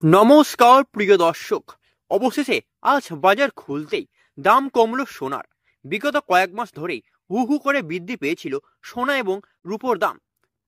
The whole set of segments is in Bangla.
নমস্কার প্রিয় দর্শক। অবশেষে আজ বাজার খুলতেই দাম কমলো সোনার। বিগত কয়েক মাস ধরেই হু হু করে বৃদ্ধি পেয়েছিল সোনা এবং রূপোর দাম।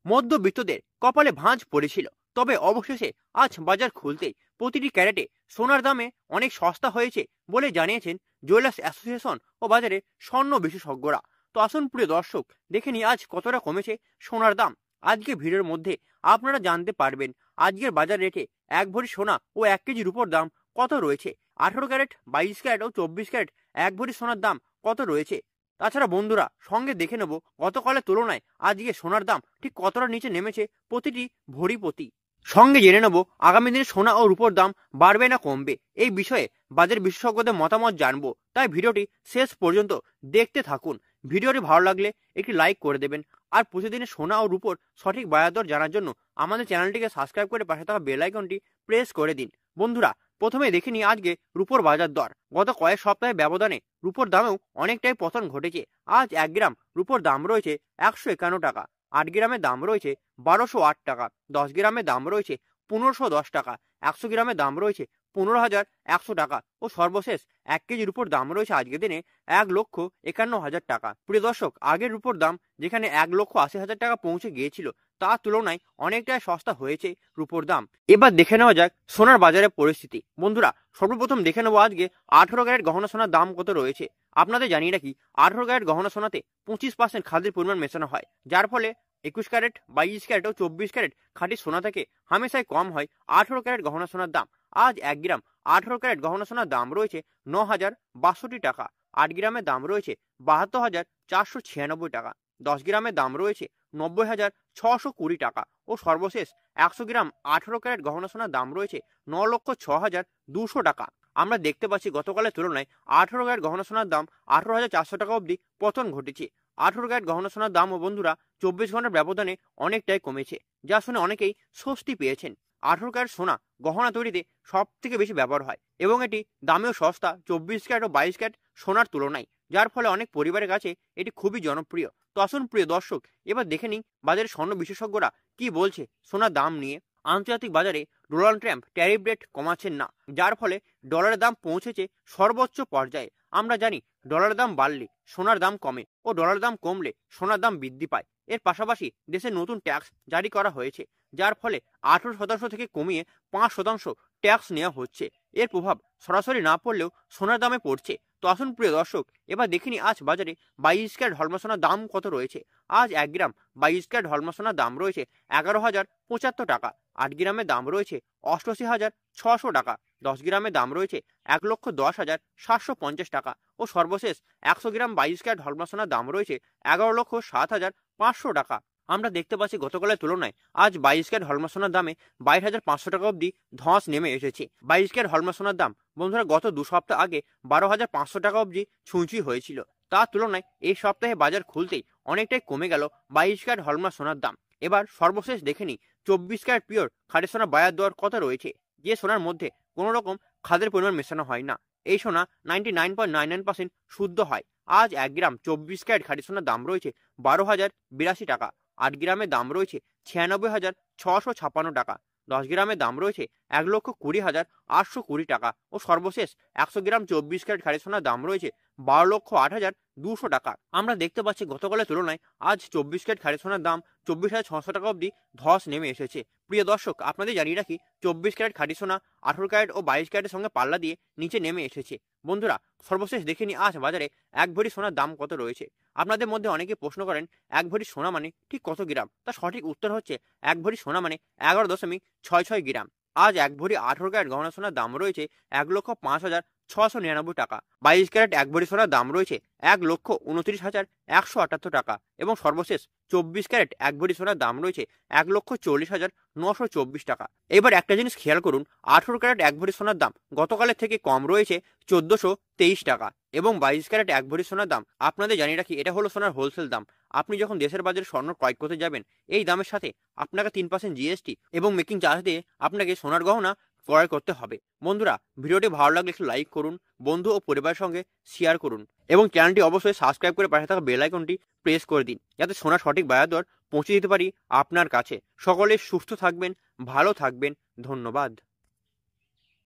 মধ্যবিত্তদের কপালে ভাঁজ পড়েছিল। তবে অবশেষে আজ বাজার খুলতেই প্রতিটি ক্যারেটে সোনার দামে অনেক সস্তা হয়েছে বলে জানিয়েছেন জুয়েলার্স অ্যাসোসিয়েশন ও বাজারে স্বর্ণ বিশেষজ্ঞরা। তো আসুন প্রিয় দর্শক, দেখে নিই আজ কতটা কমেছে সোনার দাম। আজকে ভিডিওর মধ্যে আপনারা জানতে পারবেন আজকের বাজার রেটে এক ভরি সোনা ও 1 কেজি রূপোর দাম কত রয়েছে, 18 ক্যারেট, 22 ক্যারেট ও 24 ক্যারেট এক ভরি সোনার দাম কত রয়েছে। তাছাড়া বন্ধুরা সঙ্গে দেখে নেব গতকালের তুলনায় আজকে সোনার দাম ঠিক কতটা নিচে নেমেছে প্রতিটি ভরি প্রতি। সঙ্গে জেনে নেব আগামী দিনে সোনা ও রূপোর দাম বাড়বে না কমবে। এই বিষয়ে বাজার বিশেষজ্ঞদের মতামত জানবো, তাই ভিডিওটি শেষ পর্যন্ত দেখতে থাকুন। ভিডিওটি ভালো লাগলে একটি লাইক করে দেবেন। আর প্রতিদিনের সোনা ও রূপোর সঠিক বাজার দর জানার জন্য আমাদের চ্যানেলটিকে সাবস্ক্রাইব করে পাশে থাকা বেল আইকনটি প্রেস করে দিন। বন্ধুরা প্রথমে দেখে নিই আজকে রূপোর বাজার দর। গত কয়েক সপ্তাহের ব্যবধানে রূপোর দামেও অনেকটাই পতন ঘটেছে। আজ 1 গ্রাম রূপোর দাম রয়েছে 151 টাকা, 8 গ্রামের দাম রয়েছে 1208 টাকা, 10 গ্রামের দাম রয়েছে 1510 টাকা, 100 গ্রামের দাম রয়েছে 15,100 টাকা ও সর্বশেষ 1 কেজি রূপোর দাম রয়েছে আজকের দিনে 1,51,000 টাকা। প্রিয় দর্শক, আগের রূপোর দাম যেখানে 1,80,000 টাকা পৌঁছে গিয়েছিল তার তুলনায় অনেকটাই সস্তা হয়েছে রূপোর দাম। এবার দেখে নেওয়া যাক সোনার বাজারের পরিস্থিতি। বন্ধুরা সর্বপ্রথম দেখে নেবো আজকে 18 ক্যারেট গহনা সোনার দাম কত রয়েছে। আপনাদের জানিয়ে রাখি 18 ক্যারেট গহনা সোনাতে 25% খাদ্যের পরিমাণ মেশানো হয়, যার ফলে 21 ক্যারেট, 22 ক্যারেট ও 24 ক্যারেট খাঁটি সোনা থেকে হামেশাই কম হয় 18 ক্যারেট গহনা সোনার দাম। আজ 1 গ্রাম 18 ক্যারেট গহনা সোনার দাম রয়েছে 9,062 টাকা, 8 গ্রামের দাম রয়েছে 72,496 টাকা, 10 গ্রামের দাম রয়েছে 90,620 টাকা ও সর্বশেষ 100 গ্রাম 18 ক্যারেট গহনা সোনার দাম রয়েছে 9,06,200 টাকা। আমরা দেখতে পাচ্ছি গতকালের তুলনায় 18 ক্যারেট গহনা সোনার দাম 18,400 টাকা অবধি পতন ঘটেছে। 18 ক্যারেট গহনা সোনার দামও বন্ধুরা 24 ঘন্টার ব্যবধানে অনেকটাই কমেছে, যা শুনে অনেকেই স্বস্তি পেয়েছেন। 18 ক্যারেট সোনা গহনা তৈরিতে সব থেকে বেশি ব্যবহার হয় এবং এটি দামেও সস্তা 24 ক্যারেট ও 22 ক্যারেট সোনার তুলনায়, যার ফলে অনেক পরিবারের কাছে এটি খুবই জনপ্রিয়। তো আসুন প্রিয় দর্শক, এবার দেখে নিই বাজারের স্বর্ণ বিশেষজ্ঞরা কি বলছে সোনার দাম নিয়ে। আন্তর্জাতিক বাজারে ডোনাল্ড ট্রাম্প ট্যারিফ রেট কমাচ্ছেন না, যার ফলে ডলারের দাম পৌঁছেছে সর্বোচ্চ পর্যায়ে। আমরা জানি ডলারের দাম বাড়লে সোনার দাম কমে ও ডলারের দাম কমলে সোনার দাম বৃদ্ধি পায়। এর পাশাপাশি দেশে নতুন ট্যাক্স জারি করা হয়েছে, যার ফলে 18% থেকে কমিয়ে 5% ট্যাক্স নেওয়া হচ্ছে। এর প্রভাব সরাসরি না পড়লেও সোনার দামে পড়ছে। তো আসুন প্রিয় দর্শক, এবার দেখিনি আজ বাজারে 22 ক্যারেট হলমা সোনার দাম কত রয়েছে। আজ 1 গ্রাম 22 ক্যারেট হলমা সোনার দাম রয়েছে 11,075 টাকা, 8 গ্রামের দাম রয়েছে 88,600 টাকা, 10 গ্রামের দাম রয়েছে 1,10,750 টাকা ও সর্বশেষ 100 গ্রাম 22 ক্যারেট হলমা সোনার দাম রয়েছে 11,07,500 টাকা। আমরা দেখতে পাচ্ছি গতকালের তুলনায় আজ 22 ক্যারেট হলমা সোনার দামে 22,500 টাকা অবধি ধস নেমে এসেছে। 22 ক্যারেট হলমা সোনার দাম বন্ধুরা গত 2 সপ্তাহ আগে 12,500 টাকা অবধি ছুঁই হয়েছিল। তার তুলনায় এই সপ্তাহে বাজার খুলতেই অনেকটাই কমে গেল 22 ক্যারেট হলমা সোনার দাম। এবার সর্বশেষ দেখে নিই 24 ক্যারেট পিওর খাঁটি সোনার বাজার দর কত রয়েছে, যে সোনার মধ্যে কোনো রকম খাদের পরিমাণ মেশানো হয় না। এই সোনা 99.99% শুদ্ধ হয়। আজ 1 গ্রাম 24 ক্যারেট খাঁটি সোনার দাম রয়েছে 12,082 টাকা, 8 গ্রামের দাম রয়েছে 96,656 টাকা, 10 গ্রামের দাম রয়েছে 1,20,820 টাকা ও সর্বশেষ 100 গ্রাম 24 ক্যারেট খাঁটি সোনার দাম রয়েছে 12,08,200 টাকা। আমরা দেখতে পাচ্ছি গতকালের তুলনায় আজ 24 ক্যারেট খাঁটি সোনার দাম 24,600 টাকা অবধি ধস নেমে এসেছে। প্রিয় দর্শক, আপনাদের জানিয়ে রাখি 24 ক্যারেট খাঁটি সোনা 18 ক্যারেট ও 22 ক্যারেটের সঙ্গে পাল্লা দিয়ে নিচে নেমে এসেছে। বন্ধুরা সর্বশেষ দেখে নিই আজ বাজারে 1 ভরি সোনার দাম কত রয়েছে। আপনাদের মধ্যে অনেকে প্রশ্ন করেন 1 ভরি সোনা মানে ঠিক কত গ্রাম। তার সঠিক উত্তর হচ্ছে 1 ভরি সোনা মানে 11.66 গ্রাম। আজ 1 ভরি 18 ক্যারেট গহনা সোনার দাম রয়েছে 1,05,699 টাকা, 22 ক্যারেট 1 ভরি সোনার দাম রয়েছে 1,29,178 টাকা এবং সর্বশেষ 24 ক্যারেট 1 ভরি সোনার দাম রয়েছে 1,40,924 টাকা। এবার একটা জিনিস খেয়াল করুন, 18 ক্যারেট 1 ভরি সোনার দাম গতকালের থেকে কম রয়েছে 1,423 টাকা এবং 22 ক্যারেট 1 ভরি সোনার দাম আপনাদের জানিয়ে রাখি এটা হলো সোনার হোলসেল দাম। আপনি যখন দেশের বাজারে স্বর্ণ ক্রয় করতে যাবেন এই দামের সাথে আপনাকে 3% জিএসটি এবং মেকিং চার্জ দিয়ে আপনাকে সোনার গহনা ক্রয় করতে হবে। বন্ধুরা ভিডিওটি ভালো লাগলে একটু লাইক করুন, বন্ধু ও পরিবারের সঙ্গে শেয়ার করুন এবং চ্যানেলটি অবশ্যই সাবস্ক্রাইব করে পাশে থাকা বেল আইকনটি প্রেস করে দিন, যাতে সোনার সঠিক বাজার দর পৌঁছে দিতে পারি আপনার কাছে। সকলে সুস্থ থাকবেন, ভালো থাকবেন, ধন্যবাদ।